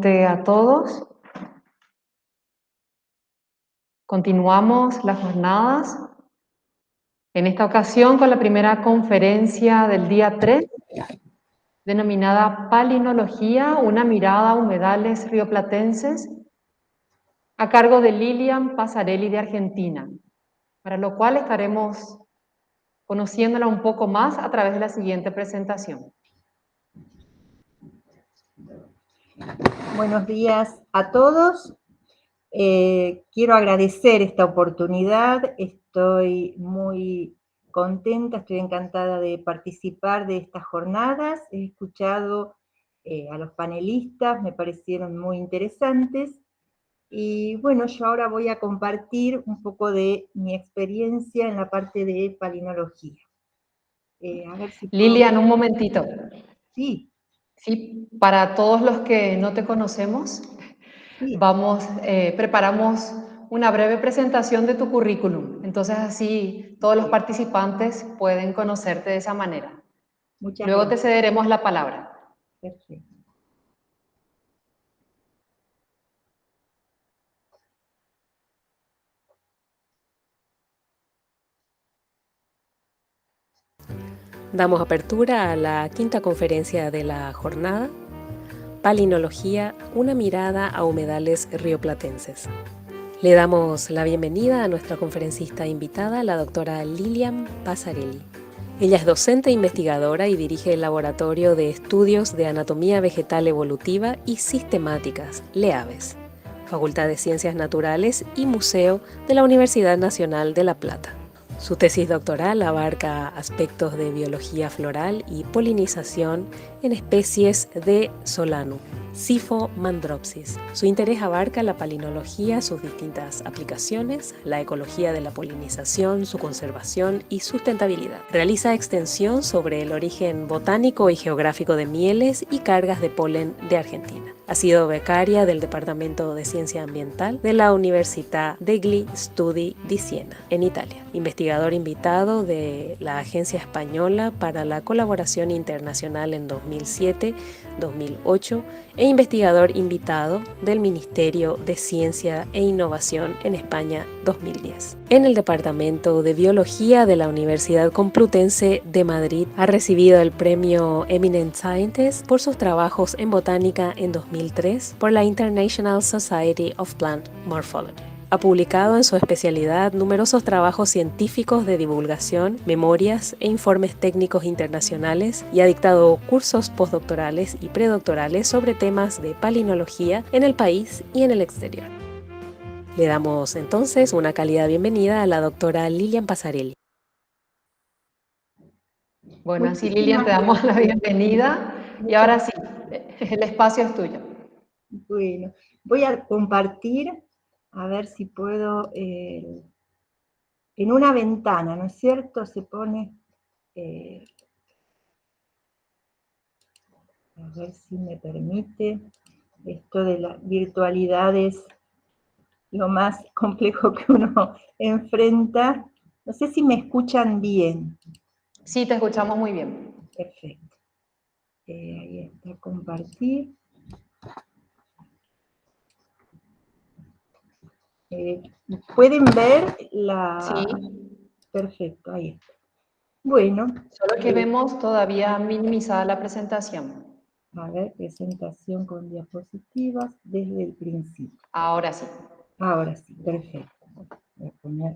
A todos. Continuamos las jornadas, en esta ocasión con la primera conferencia del día 3, denominada Palinología, una mirada a humedales rioplatenses, a cargo de Lilian Pasarelli de Argentina, para lo cual estaremos conociéndola un poco más a través de la siguiente presentación. Buenos días a todos. Quiero agradecer esta oportunidad. Estoy muy contenta, estoy encantada de participar de estas jornadas. He escuchado a los panelistas, me parecieron muy interesantes. Y bueno, yo ahora voy a compartir un poco de mi experiencia en la parte de palinología. A ver si puedo... Lilian, un momentito. Sí. Sí, para todos los que no te conocemos, Sí. preparamos una breve presentación de tu currículum. Entonces así todos los participantes pueden conocerte de esa manera. Muchas Luego gracias. te cederemos la palabra. Perfecto. Damos apertura a la quinta conferencia de la jornada, Palinología, una mirada a humedales rioplatenses. Le damos la bienvenida a nuestra conferencista invitada, la doctora Lilian Pasarelli. Ella es docente e investigadora y dirige el Laboratorio de Estudios de Anatomía Vegetal Evolutiva y Sistemáticas, LEAVES, Facultad de Ciencias Naturales y Museo de la Universidad Nacional de La Plata. Su tesis doctoral abarca aspectos de biología floral y polinización en especies de Solanum, Sifomandropsis. Su interés abarca la palinología, sus distintas aplicaciones, la ecología de la polinización, su conservación y sustentabilidad. Realiza extensión sobre el origen botánico y geográfico de mieles y cargas de polen de Argentina. Ha sido becaria del Departamento de Ciencia Ambiental de la Università degli Studi di Siena, en Italia. Investigador invitado de la Agencia Española para la Colaboración Internacional en 2007-2008 e investigador invitado del Ministerio de Ciencia e Innovación en España 2010. En el Departamento de Biología de la Universidad Complutense de Madrid ha recibido el premio Eminent Scientist por sus trabajos en botánica en 2003 por la International Society of Plant Morphology. Ha publicado en su especialidad numerosos trabajos científicos de divulgación, memorias e informes técnicos internacionales y ha dictado cursos postdoctorales y predoctorales sobre temas de palinología en el país y en el exterior. Le damos entonces una cálida bienvenida a la doctora Lilian Pasarelli. Bueno, así Lilian te damos la bienvenida y ahora sí, el espacio es tuyo. Bueno, voy a compartir, a ver si puedo, en una ventana, ¿no es cierto? Se pone, a ver si me permite, esto de la virtualidad es lo más complejo que uno enfrenta. No sé si me escuchan bien. Sí, te escuchamos muy bien. Perfecto. Ahí está, compartir. ¿Pueden ver la...? Sí. Perfecto, ahí está. Bueno. Solo que vemos todavía minimizada la presentación. A ver, presentación con diapositivas desde el principio. Ahora sí. Ahora sí, perfecto. Voy a poner...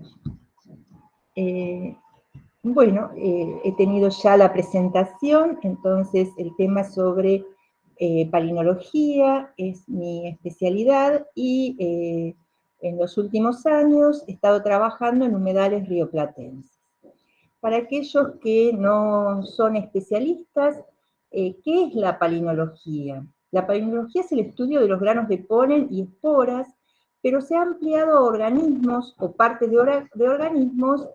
bueno, he tenido ya la presentación, entonces el tema sobre palinología es mi especialidad y en los últimos años he estado trabajando en humedales rioplatenses. Para aquellos que no son especialistas, ¿qué es la palinología? La palinología es el estudio de los granos de polen y esporas, pero se ha ampliado a organismos o partes de organismos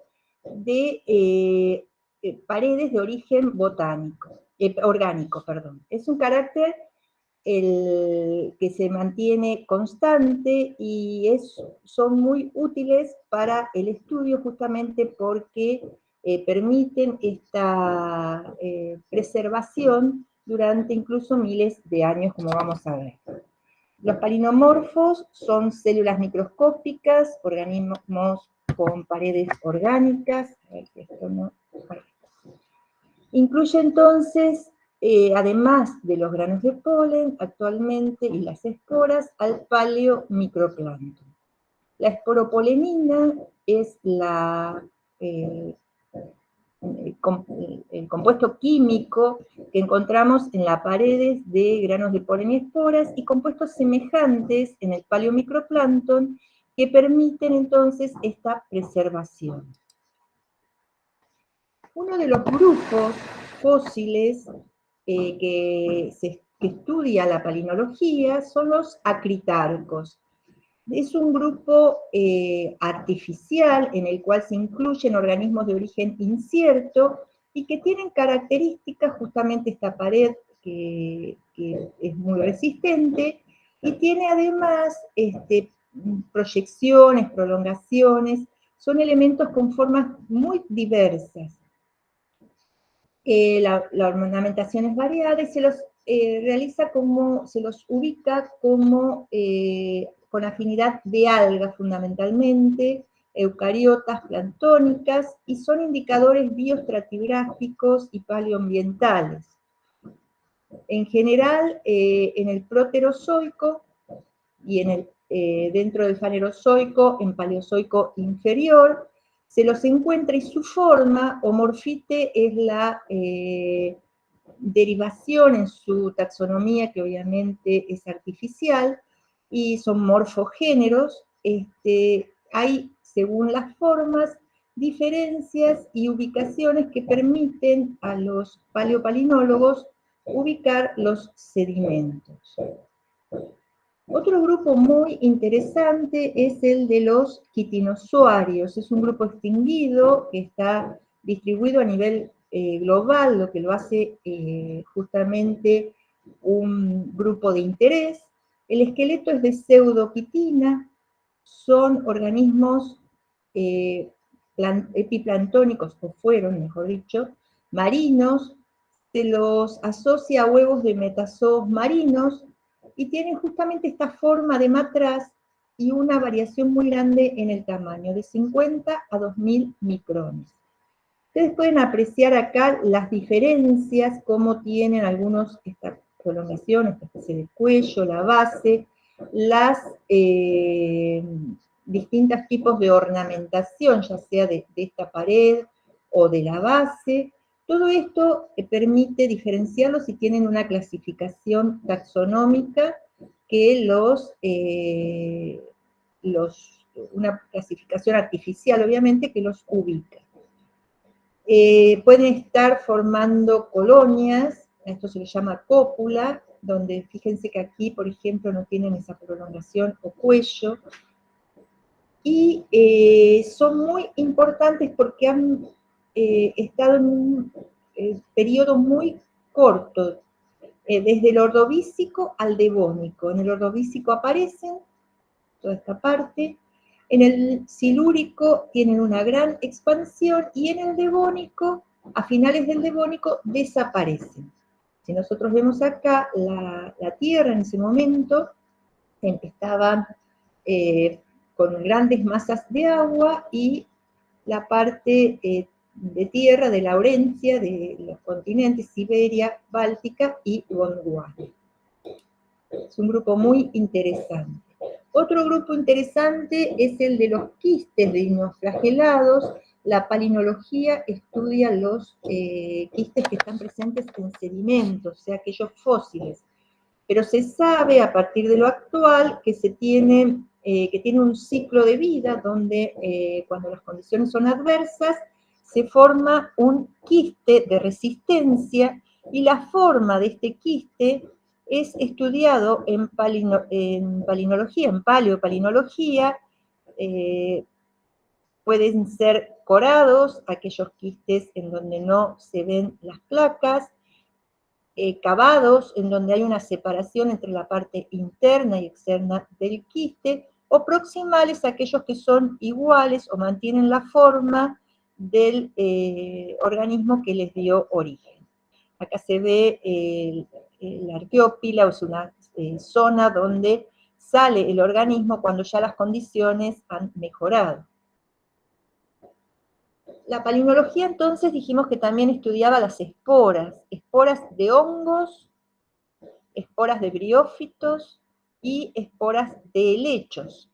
de paredes de origen orgánico. Es un carácter que se mantiene constante y son muy útiles para el estudio justamente porque permiten esta preservación durante incluso miles de años, como vamos a ver. Los palinomorfos son células microscópicas, organismos con paredes orgánicas. A ver si esto no... Incluye entonces, además de los granos de polen, actualmente, y las esporas, al paleomicroplancton. La esporopolenina es el compuesto químico que encontramos en las paredes de granos de polen y esporas, y compuestos semejantes en el paleomicroplancton que permiten entonces esta preservación. Uno de los grupos fósiles que estudia la palinología son los acritarcos. Es un grupo artificial en el cual se incluyen organismos de origen incierto y que tienen características, justamente esta pared que es muy resistente, y tiene además proyecciones, prolongaciones, son elementos con formas muy diversas. La ornamentación es variada y se los realiza como, se los ubica como con afinidad de algas fundamentalmente, eucariotas, planctónicas, y son indicadores bioestratigráficos y paleoambientales. En general, en el proterozoico y dentro del fanerozoico, en paleozoico inferior, se los encuentra, y su forma, o morfite, es la derivación en su taxonomía, que obviamente es artificial, y son morfogéneros. Hay, según las formas, diferencias y ubicaciones que permiten a los paleopalinólogos ubicar los sedimentos. Otro grupo muy interesante es el de los quitinozoarios. Es un grupo extinguido que está distribuido a nivel global, lo que lo hace justamente un grupo de interés. El esqueleto es de pseudoquitina, son organismos epiplantónicos, o fueron, mejor dicho, marinos. Se los asocia a huevos de metazoos marinos, y tienen justamente esta forma de matraz y una variación muy grande en el tamaño, de 50 a 2000 micrones. Ustedes pueden apreciar acá las diferencias, cómo tienen algunos esta prolongación, esta especie de cuello, la base, las distintos tipos de ornamentación, ya sea de esta pared o de la base. Todo esto permite diferenciarlos y tienen una clasificación taxonómica que una clasificación artificial, obviamente, que los ubica. Pueden estar formando colonias, esto se le llama cópula, donde fíjense que aquí, por ejemplo, no tienen esa prolongación o cuello, y son muy importantes porque han estado en un periodo muy corto, desde el Ordovícico al Devónico. En el Ordovícico aparecen, toda esta parte, en el Silúrico tienen una gran expansión, y en el Devónico, a finales del Devónico, desaparecen. Si nosotros vemos acá la Tierra en ese momento, estaban con grandes masas de agua, y la parte de tierra de Laurencia, de los continentes Siberia, Báltica y Gondwana. Es un grupo muy interesante. Otro grupo interesante es el de los quistes de dinoflagelados. La palinología estudia los quistes que están presentes en sedimentos, o sea, aquellos fósiles. Pero se sabe, a partir de lo actual, que tiene un ciclo de vida donde cuando las condiciones son adversas, se forma un quiste de resistencia, y la forma de este quiste es estudiado en palinología, en paleopalinología. Pueden ser corados, aquellos quistes en donde no se ven las placas, cavados, en donde hay una separación entre la parte interna y externa del quiste, o proximales, aquellos que son iguales o mantienen la forma del organismo que les dio origen. Acá se ve la Arqueópila, es una zona donde sale el organismo cuando ya las condiciones han mejorado. La palinología entonces dijimos que también estudiaba las esporas de hongos, esporas de briófitos y esporas de helechos.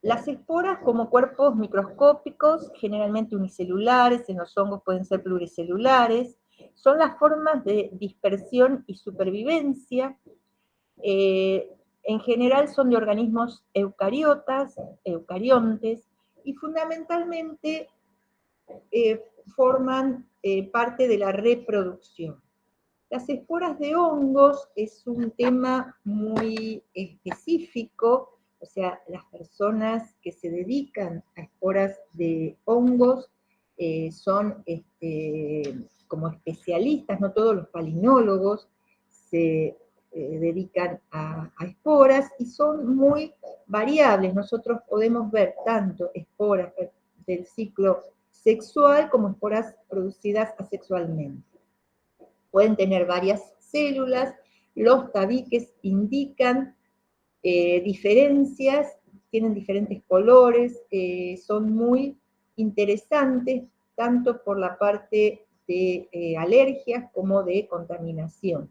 Las esporas como cuerpos microscópicos, generalmente unicelulares, en los hongos pueden ser pluricelulares, son las formas de dispersión y supervivencia. En general son de organismos eucariontes, y fundamentalmente forman parte de la reproducción. Las esporas de hongos es un tema muy específico, o sea, las personas que se dedican a esporas de hongos son como especialistas, no todos los palinólogos se dedican a esporas y son muy variables. Nosotros podemos ver tanto esporas del ciclo sexual como esporas producidas asexualmente. Pueden tener varias células, los tabiques indican diferencias, tienen diferentes colores, son muy interesantes, tanto por la parte de alergias como de contaminación.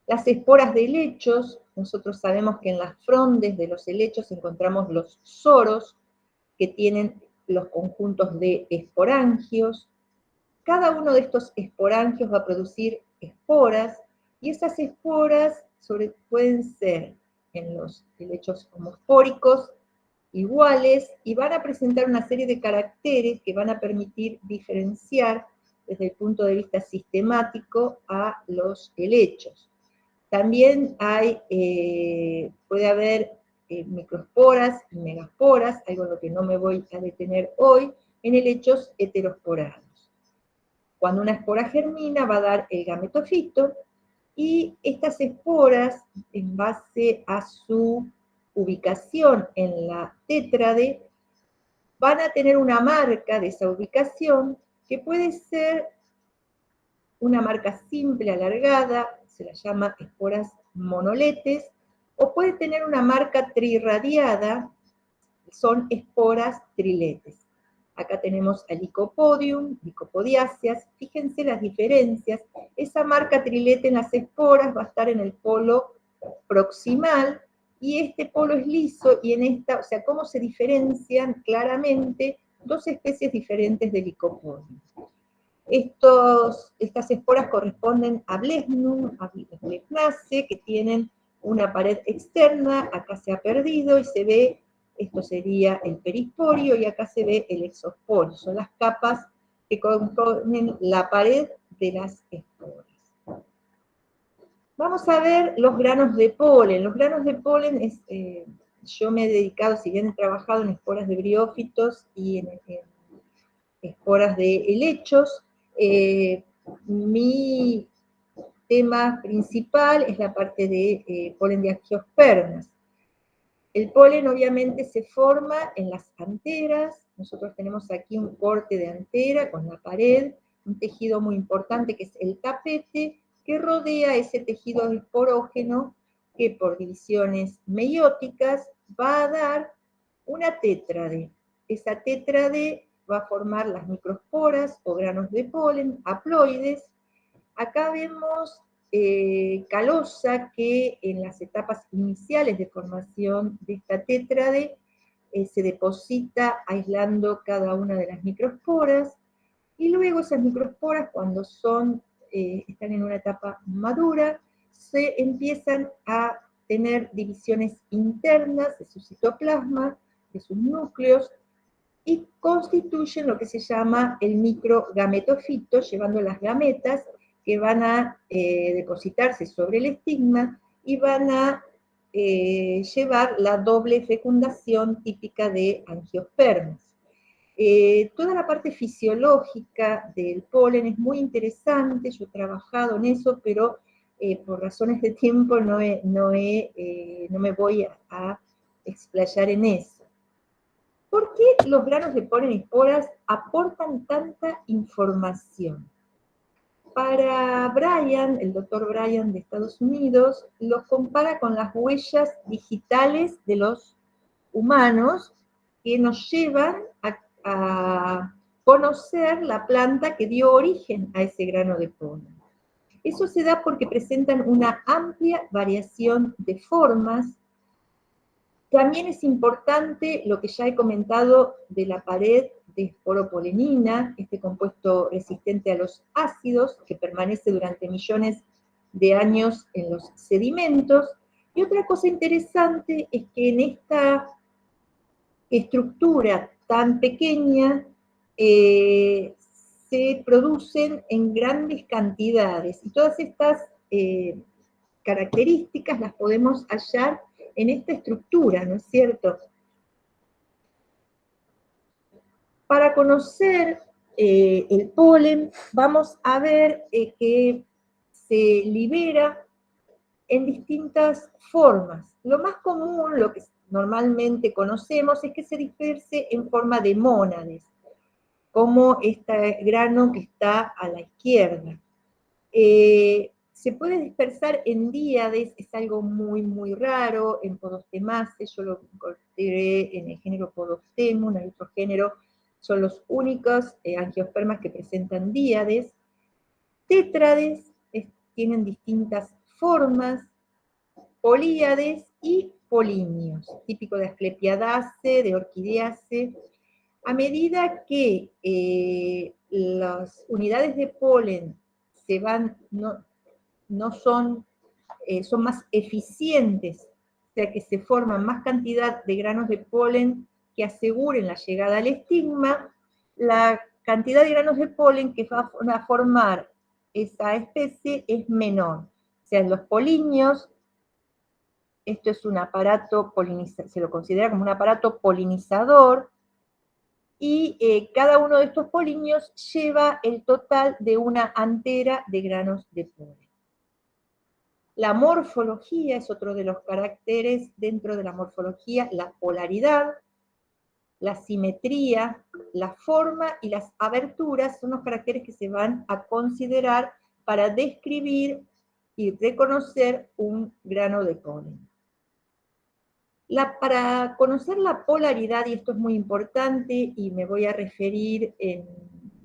Las esporas de helechos, nosotros sabemos que en las frondes de los helechos encontramos los soros, que tienen los conjuntos de esporangios. Cada uno de estos esporangios va a producir esporas, y esas esporas pueden ser en los helechos homospóricos iguales, y van a presentar una serie de caracteres que van a permitir diferenciar desde el punto de vista sistemático a los helechos. También puede haber microesporas y megasporas, algo en lo que no me voy a detener hoy, en helechos heterosporados. Cuando una espora germina va a dar el gametofito, y estas esporas, en base a su ubicación en la tétrade, van a tener una marca de esa ubicación, que puede ser una marca simple, alargada, se la llama esporas monoletes, o puede tener una marca trirradiada, son esporas triletes. Acá tenemos a Lycopodium, Lycopodiaceae, fíjense las diferencias. Esa marca trilete en las esporas va a estar en el polo proximal, y este polo es liso, y en esta, o sea, cómo se diferencian claramente dos especies diferentes de Lycopodium. Estas esporas corresponden a Blesnum, a Blesnaceae, que tienen una pared externa, acá se ha perdido y se ve. Esto sería el perisporio, y acá se ve el exosporio. Son las capas que componen la pared de las esporas. Vamos a ver los granos de polen. Los granos de polen, yo me he dedicado, si bien he trabajado en esporas de briófitos y en esporas de helechos, mi tema principal es la parte de polen de angiospermas. El polen obviamente se forma en las anteras. Nosotros tenemos aquí un corte de antera con la pared, un tejido muy importante que es el tapete, que rodea ese tejido esporógeno, que por divisiones meióticas va a dar una tétrade. Esa tétrade va a formar las microesporas o granos de polen, haploides. Acá vemos calosa, que en las etapas iniciales de formación de esta tétrade se deposita aislando cada una de las microesporas, y luego esas microesporas, cuando están en una etapa madura, se empiezan a tener divisiones internas de su citoplasma, de sus núcleos, y constituyen lo que se llama el microgametofito, llevando las gametas que van a depositarse sobre el estigma y van a llevar la doble fecundación típica de angiospermas. Toda la parte fisiológica del polen es muy interesante, yo he trabajado en eso, pero por razones de tiempo no me voy a explayar en eso. ¿Por qué los granos de polen y esporas aportan tanta información? Para Bryan, el doctor Bryan de Estados Unidos, los compara con las huellas digitales de los humanos que nos llevan a conocer la planta que dio origen a ese grano de polen. Eso se da porque presentan una amplia variación de formas. También es importante lo que ya he comentado de la pared de esporopolenina, este compuesto resistente a los ácidos que permanece durante millones de años en los sedimentos. Y otra cosa interesante es que en esta estructura tan pequeña se producen en grandes cantidades. Y todas estas características las podemos hallar en esta estructura, ¿no es cierto? Para conocer el polen, vamos a ver que se libera en distintas formas. Lo más común, lo que normalmente conocemos, es que se disperse en forma de mónades, como este grano que está a la izquierda. Se puede dispersar en díades, es algo muy, muy raro, en Podostemaceae, yo lo encontré en el género Podostemum, en otro género, son los únicos angiospermas que presentan díades. Tétrades tienen distintas formas, políades y polinios, típico de Asclepiadaceae, de Orquideaceae. A medida que las unidades de polen se van, son más eficientes, o sea que se forman más cantidad de granos de polen que aseguren la llegada al estigma, la cantidad de granos de polen que van a formar esa especie es menor. O sea, en los polinios, esto es un aparato polinizador, se lo considera como un aparato polinizador, y cada uno de estos polinios lleva el total de una antera de granos de polen. La morfología es otro de los caracteres dentro de la morfología, la polaridad, la simetría, la forma y las aberturas son los caracteres que se van a considerar para describir y reconocer un grano de polen. Para conocer la polaridad, y esto es muy importante, y me voy a referir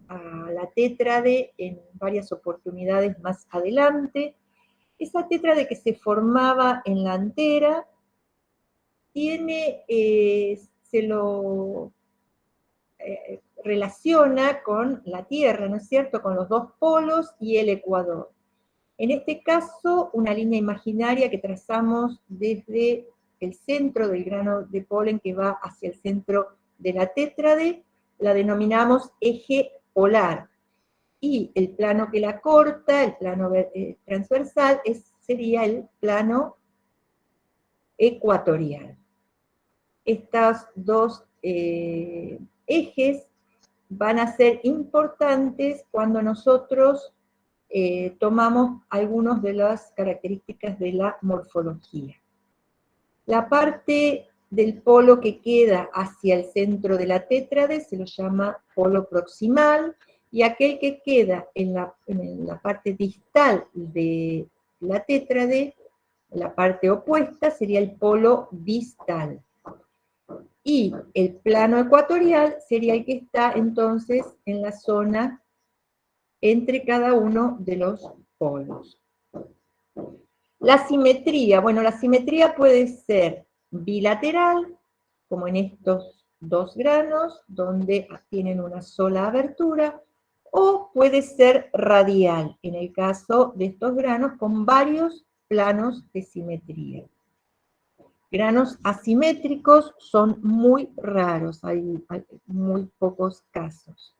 a la tétrade en varias oportunidades más adelante, esa tétrade que se formaba en la antera se lo relaciona con la Tierra, ¿no es cierto?, con los dos polos y el ecuador. En este caso, una línea imaginaria que trazamos desde el centro del grano de polen que va hacia el centro de la tétrade, la denominamos eje polar. Y el plano que la corta, el plano transversal, sería el plano ecuatorial. Estos dos ejes van a ser importantes cuando nosotros tomamos algunas de las características de la morfología. La parte del polo que queda hacia el centro de la tétrade se lo llama polo proximal, y aquel que queda en la parte distal de la tétrade, la parte opuesta, sería el polo distal. Y el plano ecuatorial sería el que está entonces en la zona entre cada uno de los polos. La simetría, bueno, la simetría puede ser bilateral, como en estos dos granos, donde tienen una sola abertura, o puede ser radial, en el caso de estos granos con varios planos de simetría. Granos asimétricos son muy raros, hay muy pocos casos.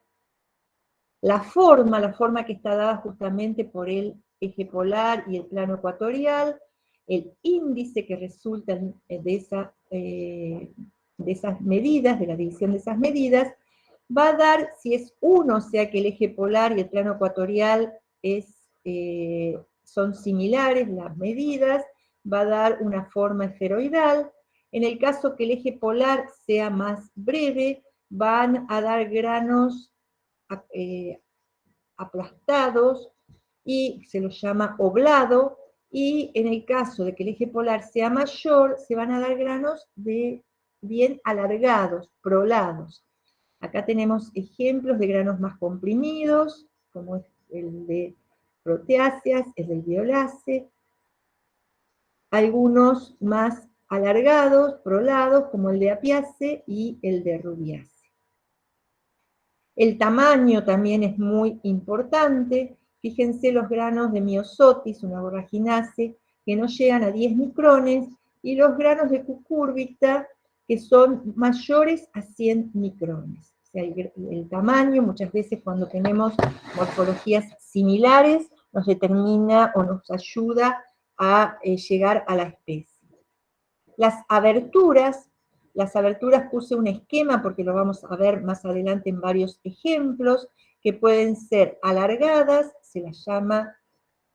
La forma que está dada justamente por el eje polar y el plano ecuatorial, el índice que resulta de esas medidas, de la división de esas medidas, va a dar, si es 1, o sea que el eje polar y el plano ecuatorial son similares las medidas, va a dar una forma esferoidal. En el caso que el eje polar sea más breve, van a dar granos aplastados, y se lo llama oblado, y en el caso de que el eje polar sea mayor, se van a dar granos bien alargados, prolados. Acá tenemos ejemplos de granos más comprimidos, como es el de proteáceas, el del violáceo, algunos más alargados, prolados, como el de apiácea y el de rubiácea. El tamaño también es muy importante. Fíjense los granos de miosotis, una borraginácea, que no llegan a 10 micrones, y los granos de cucurbita, que son mayores a 100 micrones. O sea, el tamaño, muchas veces cuando tenemos morfologías similares, nos determina o nos ayuda a llegar a la especie. Las aberturas puse un esquema porque lo vamos a ver más adelante en varios ejemplos, que pueden ser alargadas, se las llama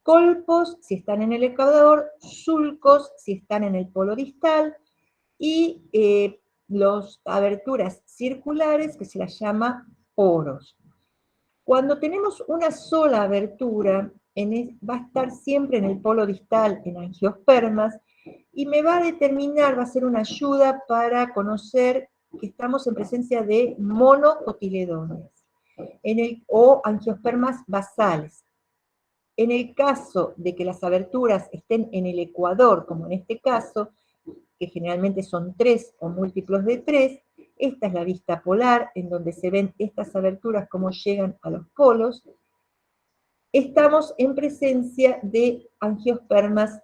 colpos si están en el ecuador, sulcos si están en el polo distal, y las aberturas circulares que se las llama poros. Cuando tenemos una sola abertura, va a estar siempre en el polo distal, en angiospermas, y me va a determinar, va a ser una ayuda para conocer que estamos en presencia de monocotiledonias, o angiospermas basales. En el caso de que las aberturas estén en el ecuador, como en este caso, que generalmente son 3 o múltiplos de 3, esta es la vista polar, en donde se ven estas aberturas como llegan a los polos. Estamos en presencia de angiospermas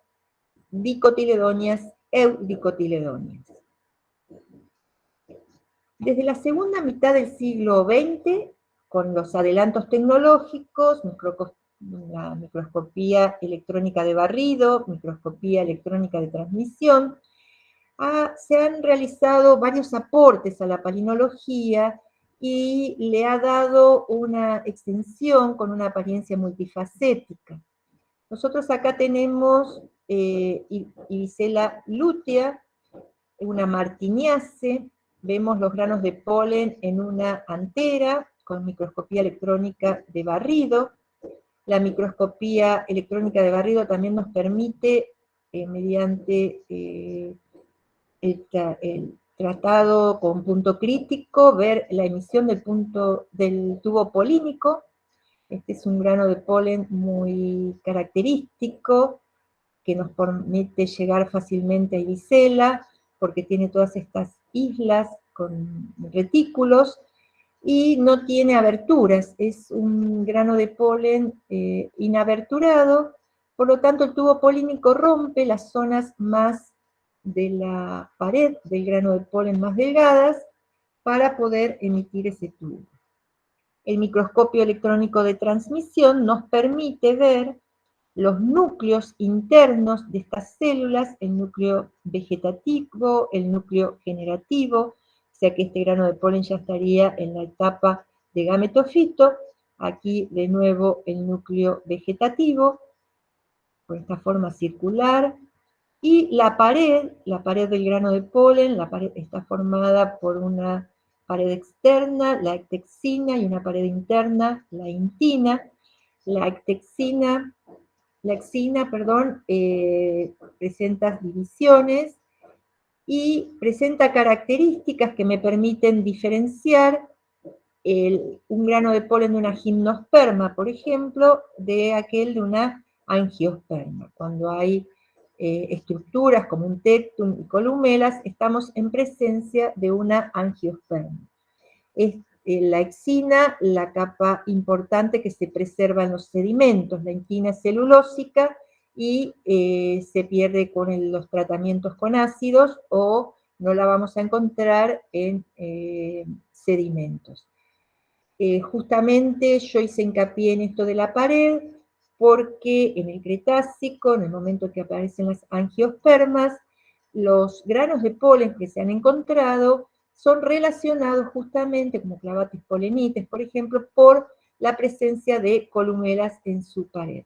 dicotiledonias, eudicotiledonias. Desde la segunda mitad del siglo XX, con los adelantos tecnológicos, la microscopía electrónica de barrido, microscopía electrónica de transmisión, se han realizado varios aportes a la palinología y le ha dado una extensión con una apariencia multifacética. Nosotros acá tenemos Ibicela lutea, una martiniace, vemos los granos de polen en una antera con microscopía electrónica de barrido. La microscopía electrónica de barrido también nos permite, mediante el tratado con punto crítico, ver la emisión del tubo polínico. Este es un grano de polen muy característico, que nos permite llegar fácilmente a Ibicela, porque tiene todas estas islas con retículos, y no tiene aberturas, es un grano de polen inaberturado, por lo tanto el tubo polínico rompe las zonas más de la pared del grano de polen más delgadas para poder emitir ese tubo. El microscopio electrónico de transmisión nos permite ver los núcleos internos de estas células, el núcleo vegetativo, el núcleo generativo, o sea que este grano de polen ya estaría en la etapa de gametofito. Aquí de nuevo el núcleo vegetativo, con esta forma circular, y la pared del grano de polen, la pared está formada por una pared externa, la ectexina, y una pared interna, la intina. La exina, presenta divisiones y presenta características que me permiten diferenciar un grano de polen de una gimnosperma, por ejemplo, de aquel de una angiosperma. Cuando hay estructuras como un tectum y columelas, estamos en presencia de una angiosperma. Es la exina, la capa importante que se preserva en los sedimentos, la inquina celulósica, y se pierde con los tratamientos con ácidos, o no la vamos a encontrar en sedimentos. Justamente yo hice hincapié en esto de la pared, porque en el Cretácico, en el momento que aparecen las angiospermas, los granos de polen que se han encontrado son relacionados justamente, como clavatis polenites, por ejemplo, por la presencia de columelas en su pared.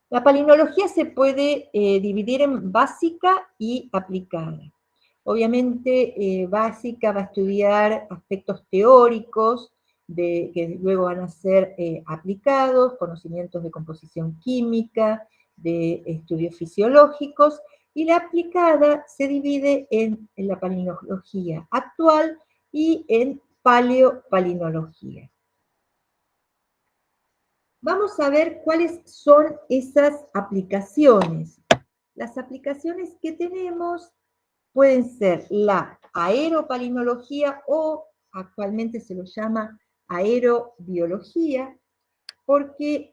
La palinología se puede dividir en básica y aplicada. Obviamente, básica va a estudiar aspectos teóricos, que luego van a ser aplicados, conocimientos de composición química, de estudios fisiológicos, y la aplicada se divide en la palinología actual y en paleopalinología. Vamos a ver cuáles son esas aplicaciones. Las aplicaciones que tenemos pueden ser la aeropalinología o actualmente se lo llama aerobiología, porque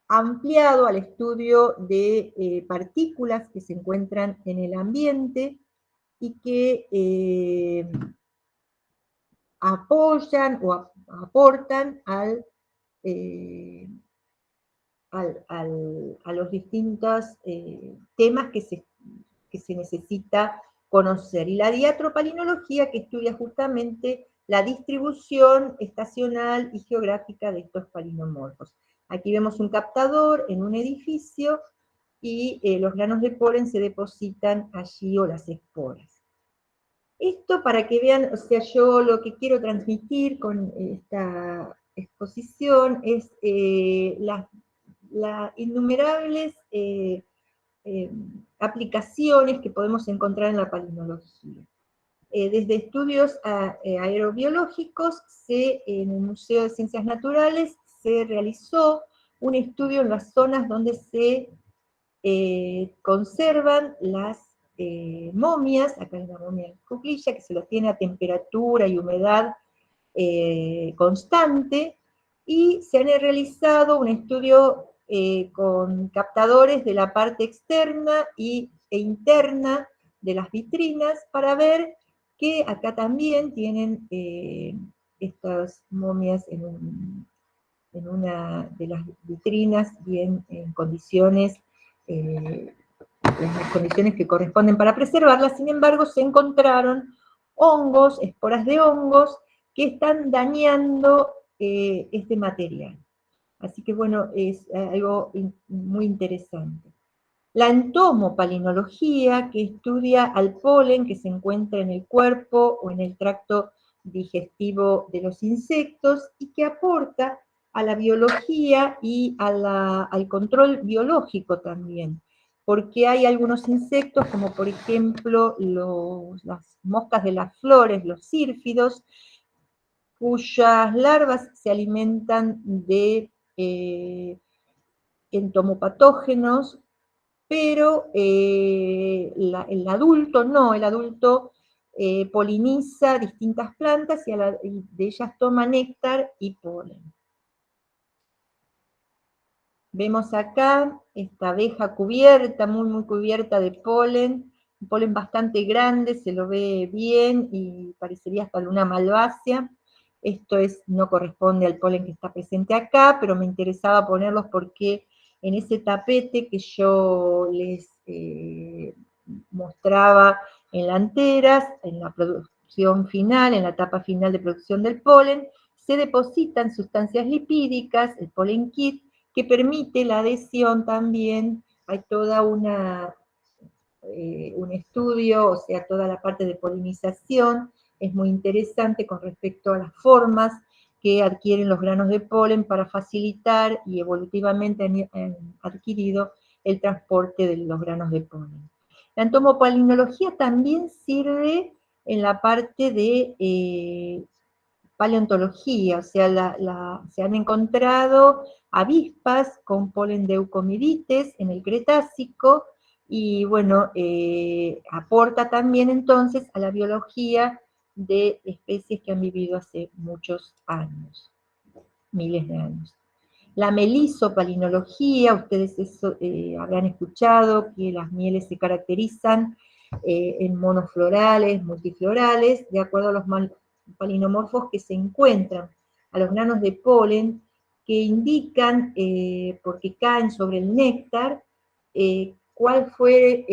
ampliado al estudio de partículas que se encuentran en el ambiente y que apoyan o aportan a los distintos temas que se necesita conocer. Y la diatropalinología, que estudia justamente la distribución estacional y geográfica de estos palinomorfos. Aquí vemos un captador en un edificio y los granos de polen se depositan allí, o las esporas. Esto para que vean, o sea, yo lo que quiero transmitir con esta exposición es las innumerables aplicaciones que podemos encontrar en la palinología. Desde estudios aerobiológicos, en el Museo de Ciencias Naturales se realizó un estudio en las zonas donde se conservan las momias. Acá hay una momia de cuclilla que se lo tiene a temperatura y humedad constante, y se han realizado un estudio con captadores de la parte externa e interna de las vitrinas para ver que acá también tienen estas momias en una de las vitrinas bien en condiciones, las condiciones que corresponden para preservarlas. Sin embargo, se encontraron hongos, esporas de hongos, que están dañando este material. Así que bueno, es algo muy interesante. La entomopalinología, que estudia al polen que se encuentra en el cuerpo o en el tracto digestivo de los insectos y que aporta a la biología y al control biológico también, porque hay algunos insectos, como por ejemplo las moscas de las flores, los sírfidos, cuyas larvas se alimentan de entomopatógenos, pero el adulto no, el adulto poliniza distintas plantas y de ellas toma néctar y polen. Vemos acá esta abeja cubierta, muy muy cubierta de polen, un polen bastante grande, se lo ve bien y parecería hasta una malvácea. Esto no corresponde al polen que está presente acá, pero me interesaba ponerlos porque en ese tapete que yo les mostraba en la anteras, en la producción final, en la etapa final de producción del polen, se depositan sustancias lipídicas, el polen kit, que permite la adhesión también. Hay toda un estudio, o sea, toda la parte de polinización, es muy interesante con respecto a las formas que adquieren los granos de polen para facilitar, y evolutivamente han adquirido el transporte de los granos de polen. La entomopalinología también sirve en la parte de paleontología, o sea, se han encontrado avispas con polen de Eucomidites en el Cretácico, y bueno, aporta también entonces a la biología de especies que han vivido hace muchos años, miles de años. La melisopalinología, ustedes habrán escuchado que las mieles se caracterizan en monoflorales, multiflorales, de acuerdo a los palinomorfos que se encuentran, a los granos de polen, que indican, porque caen sobre el néctar, cuál fue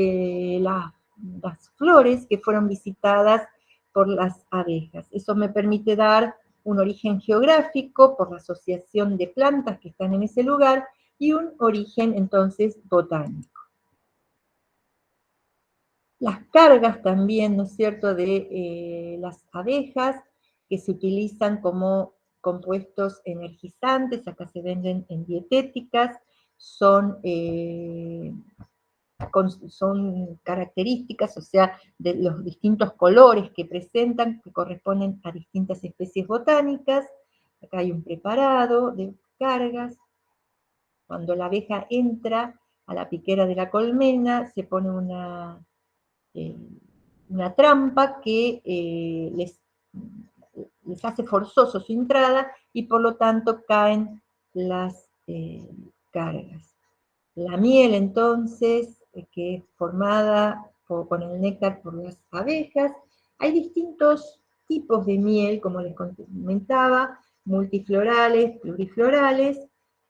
las flores que fueron visitadas por las abejas. Eso me permite dar un origen geográfico por la asociación de plantas que están en ese lugar, y un origen entonces botánico. Las cargas también, ¿no es cierto?, de las abejas, que se utilizan como compuestos energizantes, acá se venden en dietéticas, son características, o sea, de los distintos colores que presentan, que corresponden a distintas especies botánicas. Acá hay un preparado de cargas. Cuando la abeja entra a la piquera de la colmena, se pone una trampa que les hace forzoso su entrada y por lo tanto caen las cargas. La miel entonces, que es formada con el néctar por las abejas, hay distintos tipos de miel, como les comentaba, multiflorales, pluriflorales,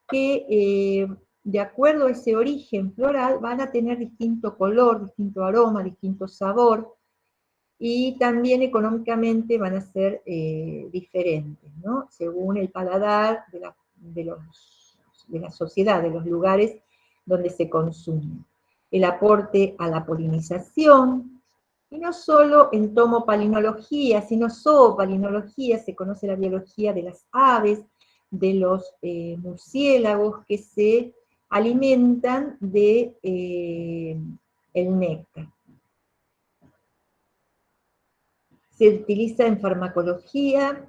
que de acuerdo a ese origen floral van a tener distinto color, distinto aroma, distinto sabor, y también económicamente van a ser diferentes, ¿no? Según el paladar de la sociedad, de los lugares donde se consume. El aporte a la polinización, y no solo en tomopalinología, sino zoopalinología, se conoce la biología de las aves, de los murciélagos que se alimentan de el néctar. Se utiliza en farmacología,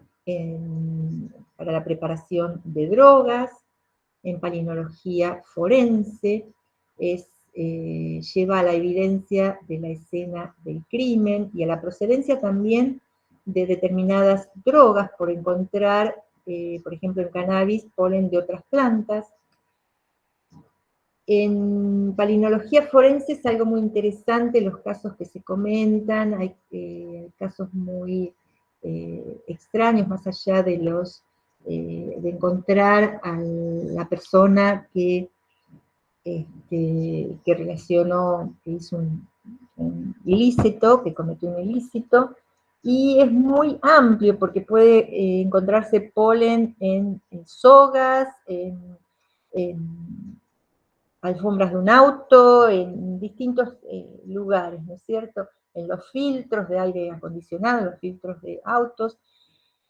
para la preparación de drogas, en palinología forense, lleva a la evidencia de la escena del crimen y a la procedencia también de determinadas drogas, por encontrar, por ejemplo, en cannabis, polen de otras plantas. En palinología forense es algo muy interesante, los casos que se comentan, hay casos muy extraños, más allá de de encontrar a la persona que relacionó, que hizo un ilícito, que cometió un ilícito, y es muy amplio porque puede encontrarse polen en sogas, en alfombras de un auto, en distintos lugares, ¿no es cierto? En los filtros de aire acondicionado, en los filtros de autos.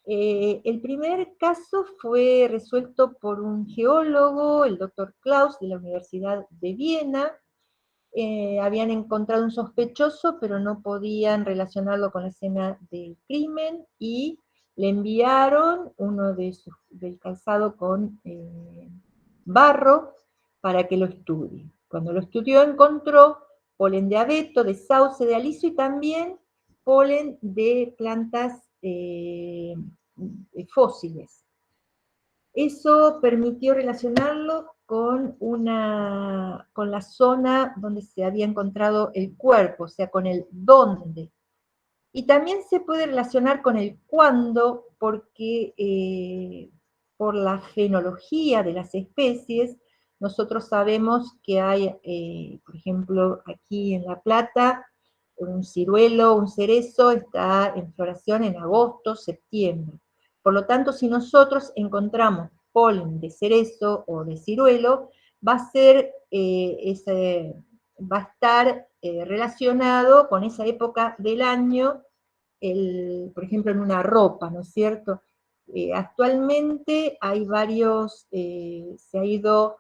El primer caso fue resuelto por un geólogo, el doctor Klaus, de la Universidad de Viena. Habían encontrado un sospechoso, pero no podían relacionarlo con la escena del crimen, y le enviaron uno del calzado con barro para que lo estudie. Cuando lo estudió encontró polen de abeto, de sauce, de aliso, y también polen de plantas fósiles. Eso permitió relacionarlo con la zona donde se había encontrado el cuerpo, o sea, con el dónde. Y también se puede relacionar con el cuándo, porque por la fenología de las especies, nosotros sabemos que hay, por ejemplo, aquí en La Plata, un ciruelo, un cerezo, está en floración en agosto, septiembre. Por lo tanto, si nosotros encontramos polen de cerezo o de ciruelo, va a estar relacionado con esa época del año, por ejemplo, en una ropa, ¿no es cierto? Actualmente hay varios, se ha ido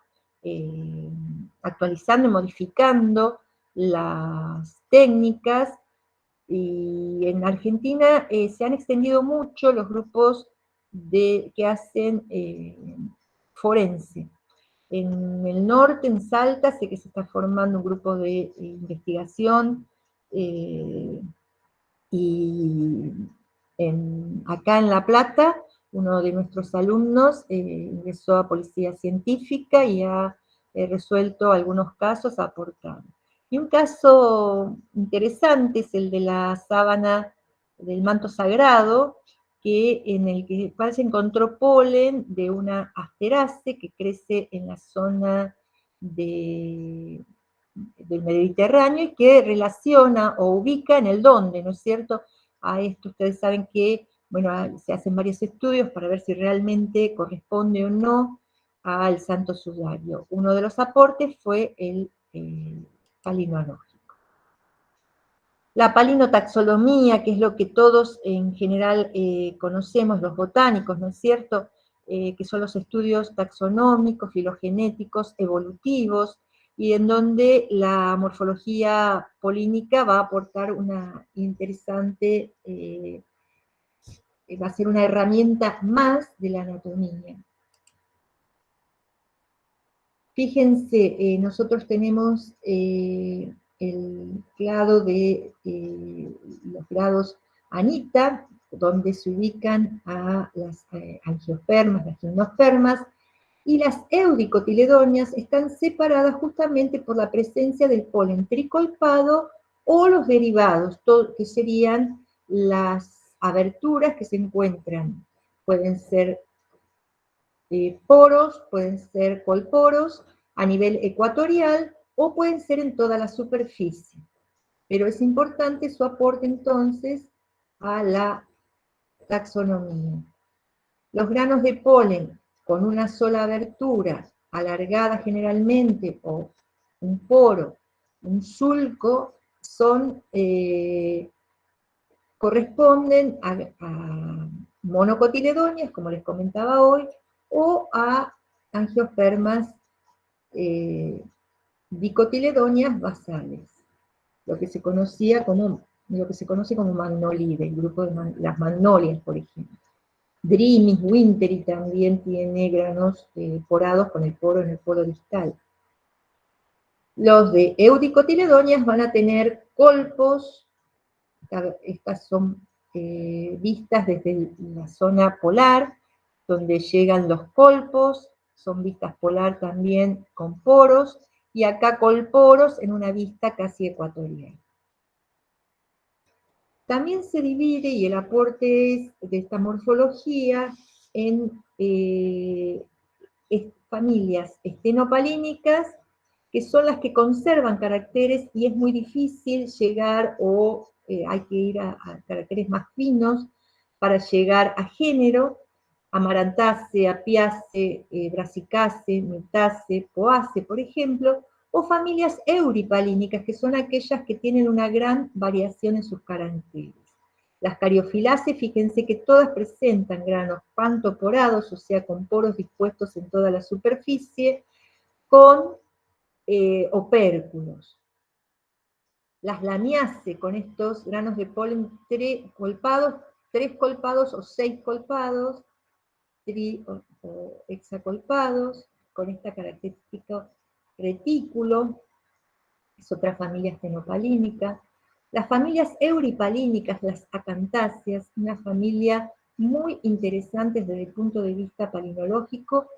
actualizando y modificando las técnicas, y en Argentina se han extendido mucho los grupos que hacen forense. En el norte, en Salta, sé que se está formando un grupo de investigación, y acá en La Plata, uno de nuestros alumnos ingresó a Policía Científica y ha resuelto algunos casos, ha aportado. Y un caso interesante es el de la sábana del manto sagrado, en el cual se encontró polen de una asterace que crece en la zona del Mediterráneo, y que relaciona o ubica en el dónde, ¿no es cierto? A esto ustedes saben que, bueno, se hacen varios estudios para ver si realmente corresponde o no al santo sudario. Uno de los aportes fue el palinológico. La palinotaxonomía, que es lo que todos en general conocemos, los botánicos, ¿no es cierto?, que son los estudios taxonómicos, filogenéticos, evolutivos, y en donde la morfología polínica va a aportar una interesante, va a ser una herramienta más de la anatomía. Fíjense, nosotros tenemos el clado de los grados Anita, donde se ubican a las angiospermas, las gimnospermas, y las eudicotiledonias están separadas justamente por la presencia del polen tricolpado o los derivados, que serían las aberturas que se encuentran. Pueden ser poros, pueden ser colporos a nivel ecuatorial o pueden ser en toda la superficie. Pero es importante su aporte entonces a la taxonomía. Los granos de polen con una sola abertura, alargada generalmente, o un poro, un sulco, corresponden a monocotiledonias, como les comentaba hoy, o a angiospermas dicotiledonias basales, lo que se conoce como magnolide, el grupo de las magnolias, por ejemplo. Drimys winteri también tiene granos porados con el poro en el polo distal. Los de eudicotiledonias van a tener colpos, estas son vistas desde la zona polar, donde llegan los colpos, son vistas polar también con poros, y acá colporos en una vista casi ecuatorial. También se divide, y el aporte es de esta morfología, en familias estenopalínicas, que son las que conservan caracteres, y es muy difícil llegar, o hay que ir a caracteres más finos para llegar a género, Amarantaceae, Apiaceae, Brassicaceae, Metaceae, Poaceae, por ejemplo, o familias euripalínicas, que son aquellas que tienen una gran variación en sus caracteres. Las Cariofilaceae, fíjense que todas presentan granos pantoporados, o sea, con poros dispuestos en toda la superficie, con opérculos. Las Lamiaceae, con estos granos de polen tres colpados o 6 colpados, o hexacolpados, con esta característica retículo, es otra familia estenopalínica. Las familias euripalínicas, las acantáceas, una familia muy interesante desde el punto de vista palinológico,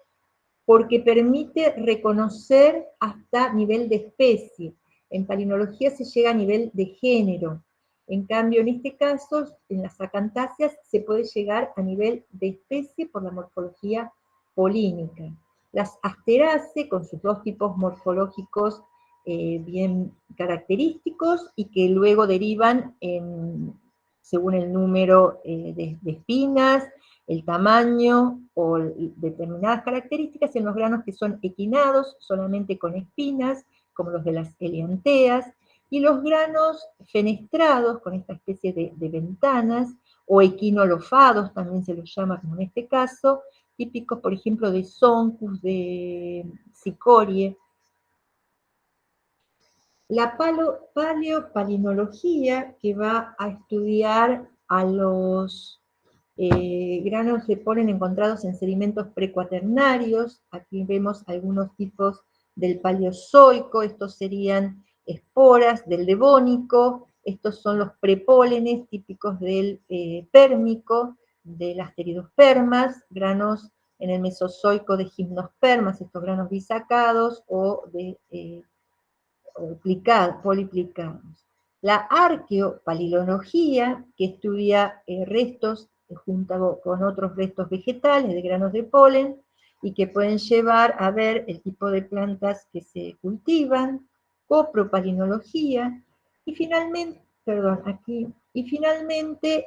porque permite reconocer hasta nivel de especie. En palinología se llega a nivel de género. En cambio, en este caso, en las acantáceas se puede llegar a nivel de especie por la morfología polínica. Las Asteraceae, con sus dos tipos morfológicos bien característicos, y que luego derivan según el número de espinas, el tamaño o determinadas características en los granos que son equinados, solamente con espinas, como los de las helianteas, y los granos fenestrados, con esta especie de ventanas, o equinolofados, también se los llama, como en este caso, típicos, por ejemplo, de Sonchus, de Cicorie. La paleopalinología, que va a estudiar a los granos de polen encontrados en sedimentos precuaternarios. Aquí vemos algunos tipos del paleozoico, estos serían esporas del devónico, estos son los prepólenes típicos del pérmico, de las pteridospermas, granos en el mesozoico de gimnospermas, estos granos bisacados o de poliplicados. La arqueopalinología, que estudia restos junto con otros restos vegetales de granos de polen, y que pueden llevar a ver el tipo de plantas que se cultivan. Copropalinología, y finalmente,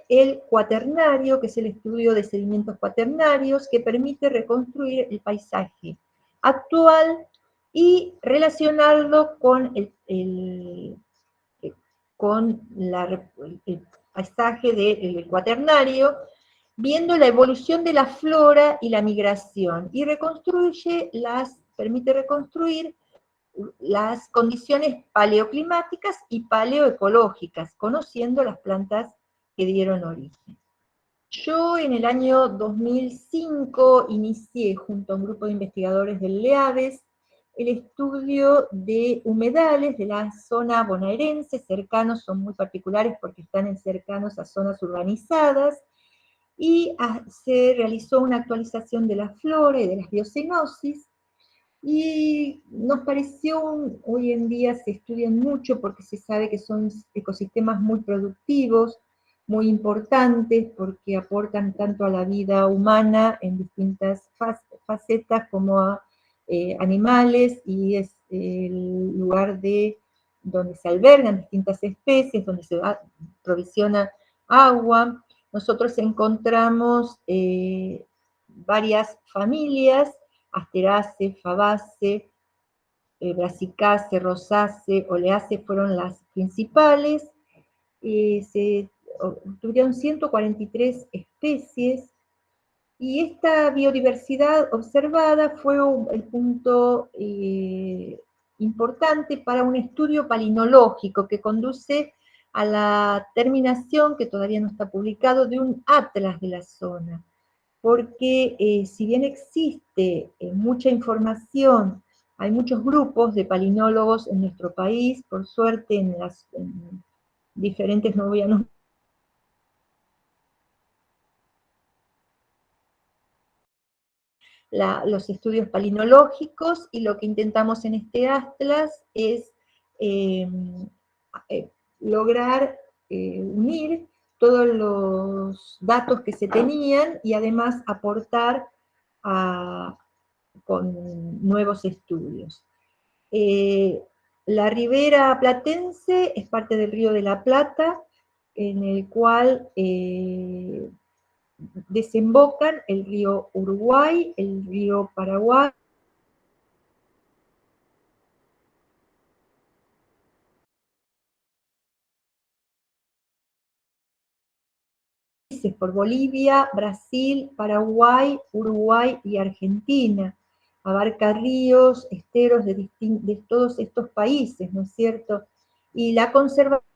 el cuaternario, que es el estudio de sedimentos cuaternarios, que permite reconstruir el paisaje actual y relacionarlo con con el paisaje del Cuaternario, viendo la evolución de la flora y la migración, y permite reconstruir las condiciones paleoclimáticas y paleoecológicas, conociendo las plantas que dieron origen. Yo en el año 2005 inicié junto a un grupo de investigadores del LEAVES el estudio de humedales de la zona bonaerense, cercanos, son muy particulares porque están cercanos a zonas urbanizadas, y se realizó una actualización de la flora y de las biocenosis, y nos pareció, hoy en día se estudian mucho porque se sabe que son ecosistemas muy productivos, muy importantes, porque aportan tanto a la vida humana en distintas facetas como a animales, y es el lugar donde se albergan distintas especies, donde se provisiona agua. Nosotros encontramos varias familias: Asteraceae, Fabaceae, Brassicaceae, Rosaceae, Oleaceae fueron las principales. Se obtuvieron 143 especies, y esta biodiversidad observada fue el punto importante para un estudio palinológico que conduce a la terminación, que todavía no está publicado, de un atlas de la zona. Porque si bien existe mucha información, hay muchos grupos de palinólogos en nuestro país, por suerte en diferentes, no voy a nombrar, los estudios palinológicos, y lo que intentamos en este atlas es lograr unir todos los datos que se tenían y además aportar con nuevos estudios. La ribera platense es parte del Río de la Plata, en el cual desembocan el río Uruguay, el río Paraguay, por Bolivia, Brasil, Paraguay, Uruguay y Argentina. Abarca ríos, esteros de todos estos países, ¿no es cierto? Y la conservación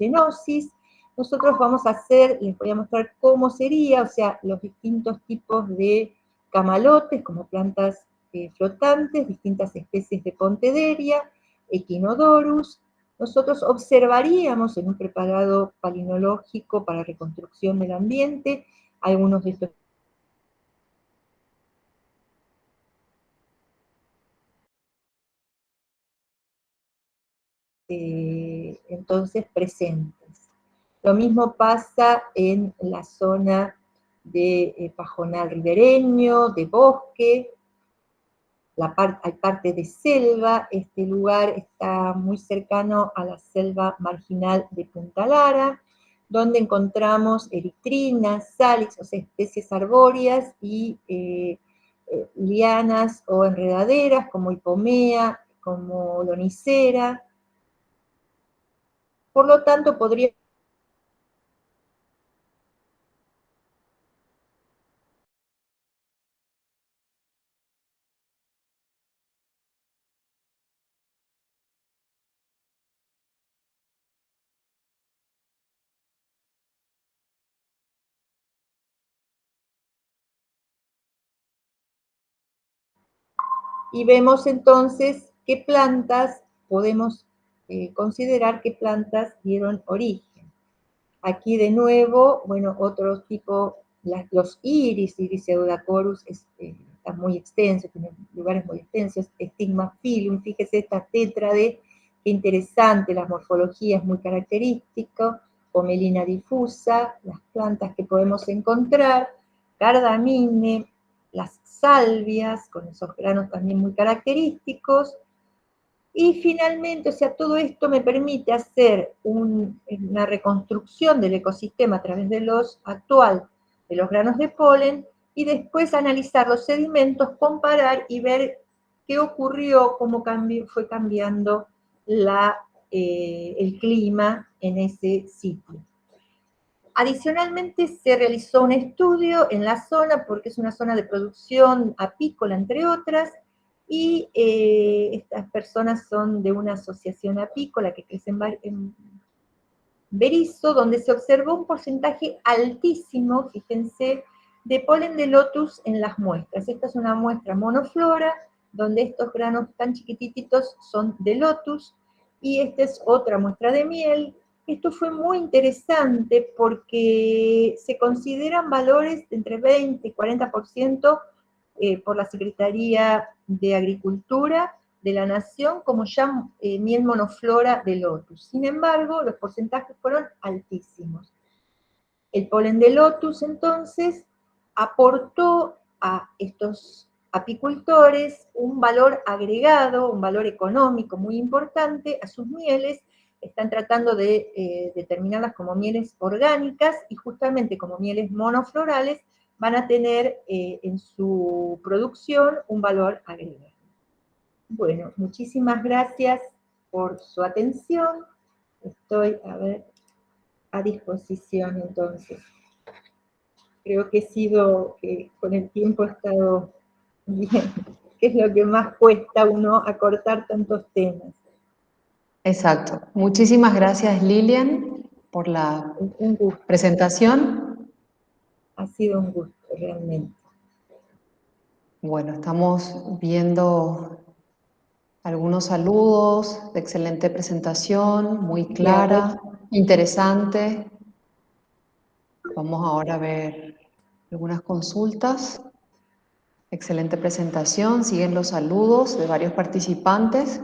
cenosis. Nosotros vamos a les voy a mostrar cómo sería, o sea, los distintos tipos de camalotes, como plantas flotantes, distintas especies de Pontederia, Echinodorus. Nosotros observaríamos en un preparado palinológico para reconstrucción del ambiente algunos de estos entonces presentes. Lo mismo pasa en la zona de pajonal ribereño, de bosque, hay parte de selva. Este lugar está muy cercano a la selva marginal de Punta Lara, donde encontramos eritrinas, salix, o sea, especies arbóreas, y lianas o enredaderas como hipomea, como lonicera. Por lo tanto, podría y vemos entonces qué plantas podemos considerar qué plantas dieron origen. Aquí de nuevo, bueno, otro tipo los iris pseudacorus, está muy extenso, tiene lugares muy extensos, Stigmaphyllum, fíjese esta tétrade, qué interesante, la morfología es muy característica, Pomelina difusa, las plantas que podemos encontrar, Cardamine, las salvias, con esos granos también muy característicos, y finalmente, o sea, todo esto me permite hacer una reconstrucción del ecosistema a través de los granos de polen, y después analizar los sedimentos, comparar y ver qué ocurrió, cómo fue cambiando el clima en ese sitio. Adicionalmente se realizó un estudio en la zona, porque es una zona de producción apícola, entre otras, y estas personas son de una asociación apícola que crece en Berisso, donde se observó un porcentaje altísimo, fíjense, de polen de lotus en las muestras. Esta es una muestra monoflora, donde estos granos tan chiquititos son de lotus, y esta es otra muestra de miel. Esto fue muy interesante porque se consideran valores de entre 20 y 40% por la Secretaría de Agricultura de la Nación como ya miel monoflora de lotus. Sin embargo, los porcentajes fueron altísimos. El polen de lotus, entonces, aportó a estos apicultores un valor agregado, un valor económico muy importante a sus mieles. Están tratando de determinarlas como mieles orgánicas, y justamente como mieles monoflorales van a tener en su producción un valor agregado. Bueno, muchísimas gracias por su atención. Estoy, a disposición entonces. Creo que con el tiempo he estado bien, que es lo que más cuesta uno acortar tantos temas. Exacto. Muchísimas gracias, Lilian, por la Un gusto. presentación. Ha sido un gusto, realmente. Bueno, estamos viendo algunos saludos, de excelente presentación, muy clara, interesante. Vamos ahora a ver algunas consultas. Excelente presentación, siguen los saludos de varios participantes.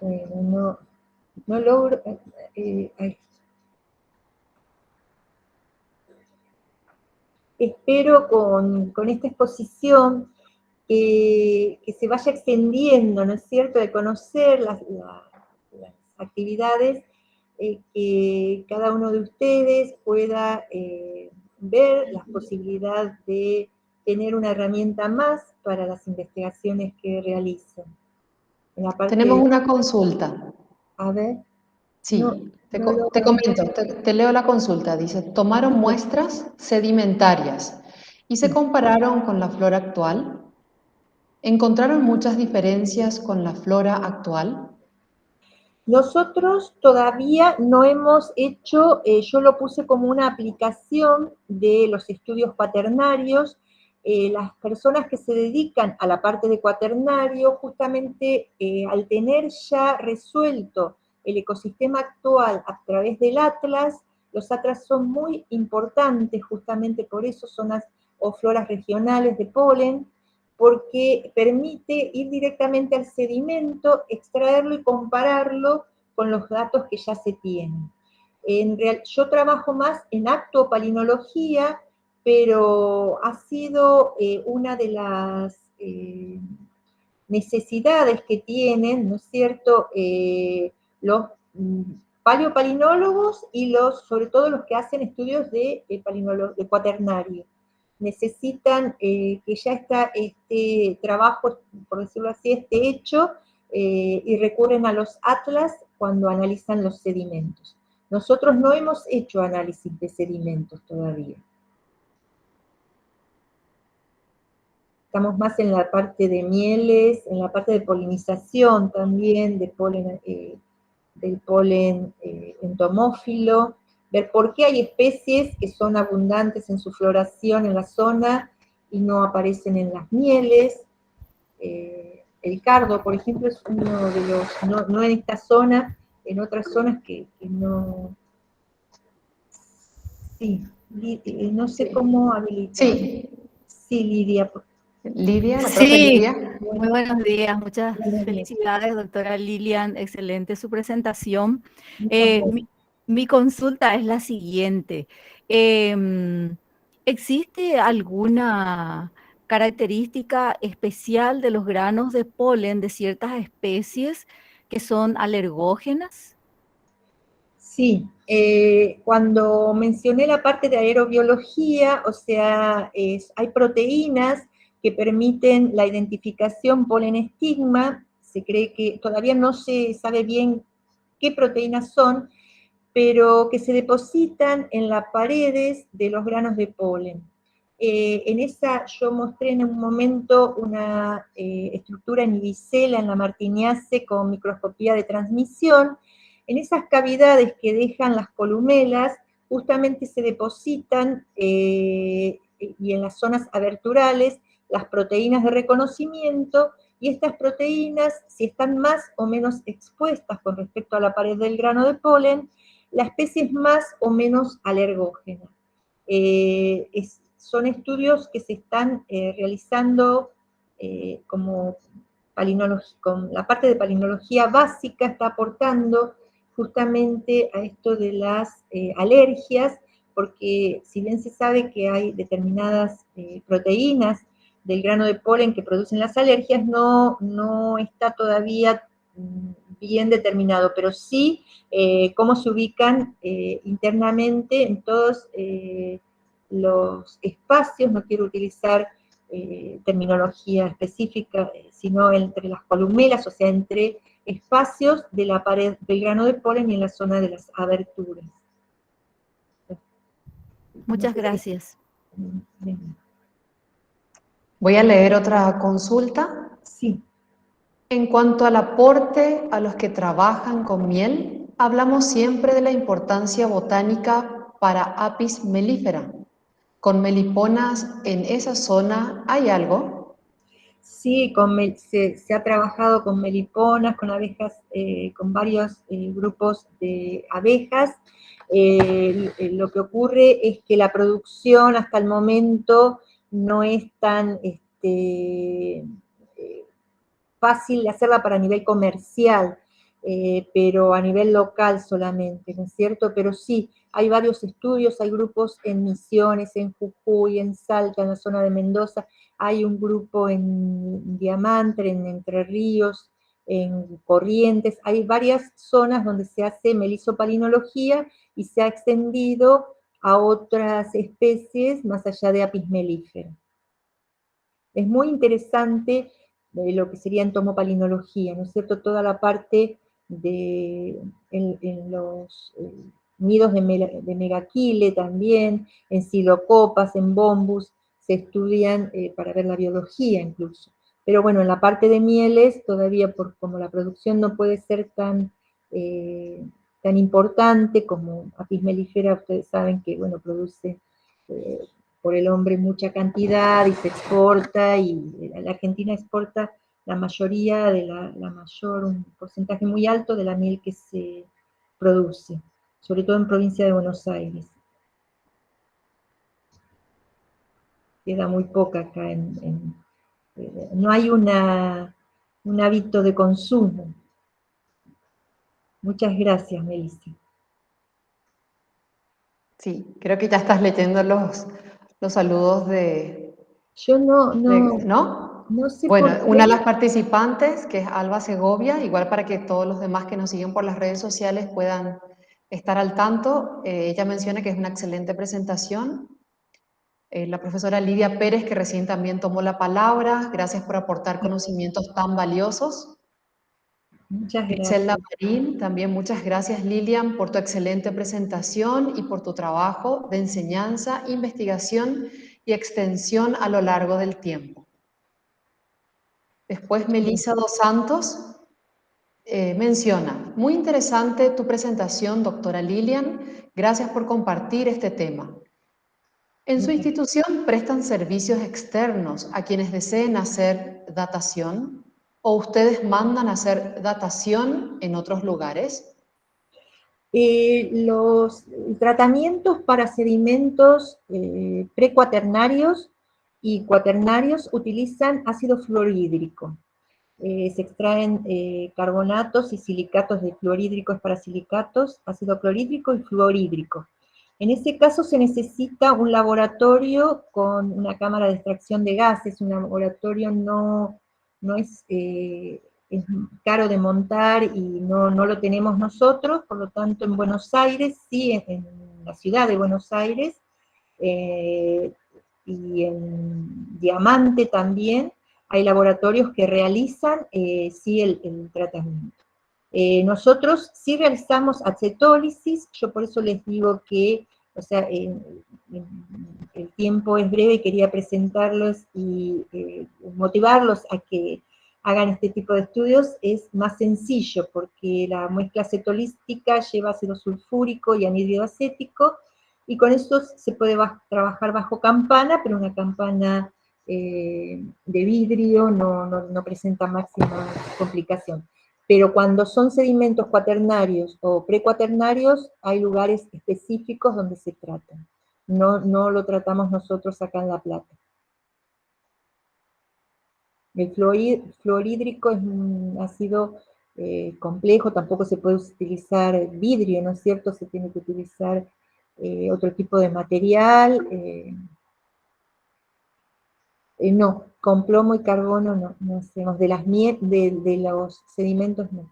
Bueno, no logro... espero con esta exposición que se vaya extendiendo, ¿no es cierto?, de conocer las actividades, que cada uno de ustedes pueda ver la posibilidad de tener una herramienta más para las investigaciones que realizan. Tenemos una consulta. A ver. Sí, te comento, te leo la consulta. Dice, tomaron muestras sedimentarias y se compararon con la flora actual. ¿Encontraron muchas diferencias con la flora actual? Nosotros todavía no hemos hecho, yo lo puse como una aplicación de los estudios cuaternarios. Las personas que se dedican a la parte de cuaternario, justamente al tener ya resuelto el ecosistema actual a través del atlas, los atlas son muy importantes, justamente por eso zonas o floras regionales de polen, porque permite ir directamente al sedimento, extraerlo y compararlo con los datos que ya se tienen. Yo trabajo más en actuopalinología, pero ha sido una de las necesidades que tienen, ¿no es cierto?, los paleopalinólogos y sobre todo los que hacen estudios de cuaternario. Necesitan que ya está este trabajo, por decirlo así, hecho, y recurren a los atlas cuando analizan los sedimentos. Nosotros no hemos hecho análisis de sedimentos todavía. Estamos más en la parte de mieles, en la parte de polinización también, del polen entomófilo, ver por qué hay especies que son abundantes en su floración en la zona y no aparecen en las mieles. El cardo, por ejemplo, es uno de los, no en esta zona, en otras zonas que no Sí, no sé Sí. cómo habilitar. Sí, Sí, Lidia. Lidia, la profe Sí, Lidia. muy buenos días. Muchas Buenos días. felicidades, doctora Lilian. Excelente su presentación. Muchas gracias. Mi consulta es la siguiente. ¿Existe alguna característica especial de los granos de polen de ciertas especies que son alergógenas? Sí, cuando mencioné la parte de aerobiología, o sea, hay proteínas que permiten la identificación polen-estigma. Se cree que todavía no se sabe bien qué proteínas son, pero que se depositan en las paredes de los granos de polen. En esa yo mostré en un momento una estructura en ibicela, en la martiniace, con microscopía de transmisión. En esas cavidades que dejan las columelas, justamente se depositan, y en las zonas aberturales, las proteínas de reconocimiento, y estas proteínas, si están más o menos expuestas con respecto a la pared del grano de polen, la especie es más o menos alergógena. Son estudios que se están realizando como con la parte de palinología básica, está aportando justamente a esto de las alergias, porque si bien se sabe que hay determinadas proteínas del grano de polen que producen las alergias, no está todavía bien determinado, pero sí cómo se ubican internamente en todos los espacios. No quiero utilizar terminología específica, sino entre las columelas, o sea, entre espacios de la pared del grano de polen y en la zona de las aberturas. Muchas gracias. Voy a leer otra consulta. Sí. En cuanto al aporte a los que trabajan con miel, hablamos siempre de la importancia botánica para Apis mellifera. ¿Con meliponas en esa zona hay algo? Sí, se ha trabajado con meliponas, con abejas, con varios grupos de abejas. Lo que ocurre es que la producción hasta el momento no es tan fácil de hacerla para nivel comercial, pero a nivel local solamente, ¿no es cierto? Pero sí, hay varios estudios, hay grupos en Misiones, en Jujuy, en Salta, en la zona de Mendoza, hay un grupo en Diamante, en Entre Ríos, en Corrientes, hay varias zonas donde se hace melisopalinología y se ha extendido a otras especies más allá de Apis mellifera. Es muy interesante lo que sería entomopalinología, ¿no es cierto? Toda la parte en los nidos de megaquile también, en silocopas, en bombus, se estudian para ver la biología incluso. Pero bueno, en la parte de mieles, todavía como la producción no puede ser tan importante como Apis mellifera, ustedes saben que, bueno, produce por el hombre mucha cantidad y se exporta, y la Argentina exporta la mayoría un porcentaje muy alto de la miel que se produce, sobre todo en provincia de Buenos Aires. Queda muy poca acá, no hay un hábito de consumo. Muchas gracias, Melissa. Sí, creo que ya estás leyendo los saludos de... Yo no sé Bueno, por qué. una de las participantes, que es Alba Segovia, igual para que todos los demás que nos siguen por las redes sociales puedan estar al tanto, ella menciona que es una excelente presentación. La profesora Lidia Pérez, que recién también tomó la palabra, gracias por aportar conocimientos tan valiosos. Muchas gracias. Griselda Marín, también muchas gracias Lilian por tu excelente presentación y por tu trabajo de enseñanza, investigación y extensión a lo largo del tiempo. Después Melissa dos Santos menciona, muy interesante tu presentación, doctora Lilian, gracias por compartir este tema. ¿En su institución prestan servicios externos a quienes deseen hacer datación o ustedes mandan a hacer datación en otros lugares? Los tratamientos para sedimentos precuaternarios y cuaternarios utilizan ácido fluorhídrico. Se extraen carbonatos y silicatos de fluorhídricos para silicatos, ácido clorhídrico y fluorhídrico. En ese caso se necesita un laboratorio con una cámara de extracción de gases. Un laboratorio no es caro de montar y no lo tenemos nosotros, por lo tanto en Buenos Aires, sí, en la ciudad de Buenos Aires, y en Diamante también, hay laboratorios que realizan sí el tratamiento. Nosotros sí realizamos acetólisis, yo por eso les digo que, o sea, el tiempo es breve y quería presentarlos y motivarlos a que hagan este tipo de estudios. Es más sencillo porque la muestra acetolística lleva ácido sulfúrico y anhídrido acético, y con eso se puede trabajar bajo campana, pero una campana de vidrio no presenta máxima complicación. Pero cuando son sedimentos cuaternarios o precuaternarios, hay lugares específicos donde se tratan. No lo tratamos nosotros acá en La Plata. El fluorhídrico es un ácido complejo, tampoco se puede utilizar vidrio, ¿no es cierto? Se tiene que utilizar otro tipo de material. No, con plomo y carbono no hacemos. De los sedimentos no.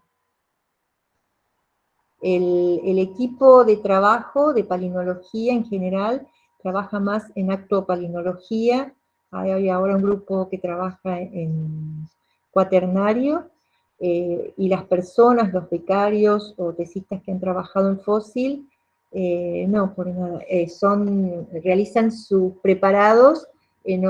El equipo de trabajo de palinología en general trabaja más en actuopalinología. Hay ahora un grupo que trabaja en cuaternario, y las personas, los becarios o tesistas que han trabajado en fósil, no, por nada, realizan sus preparados en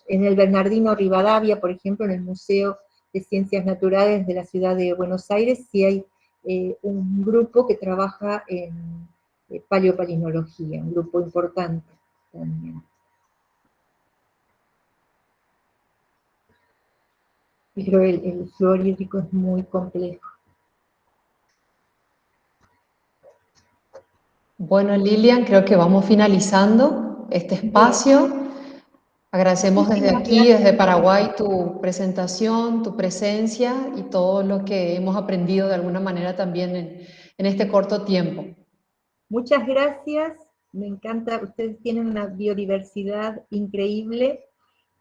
el Bernardino Rivadavia, por ejemplo, en el Museo de Ciencias Naturales de la ciudad de Buenos Aires, sí hay un grupo que trabaja en paleopalinología, un grupo importante también. Pero el fluorhídrico es muy complejo. Bueno, Lilian, creo que vamos finalizando este espacio. Agradecemos desde aquí, desde Paraguay, tu presentación, tu presencia y todo lo que hemos aprendido de alguna manera también en este corto tiempo. Muchas gracias, me encanta, ustedes tienen una biodiversidad increíble,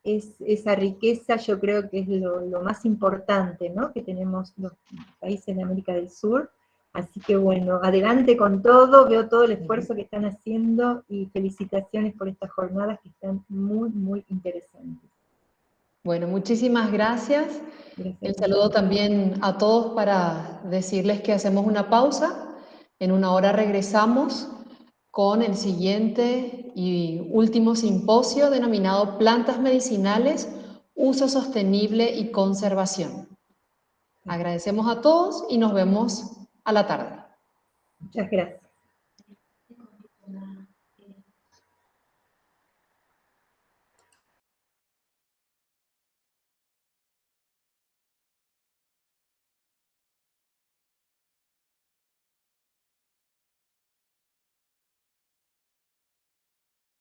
esa riqueza yo creo que es lo más importante, ¿no?, que tenemos los países de América del Sur. Así que bueno, adelante con todo, veo todo el esfuerzo que están haciendo y felicitaciones por estas jornadas que están muy, muy interesantes. Bueno, muchísimas gracias. El saludo también a todos para decirles que hacemos una pausa. En una hora regresamos con el siguiente y último simposio denominado Plantas Medicinales, Uso Sostenible y Conservación. Agradecemos a todos y nos vemos a la tarde. Muchas gracias.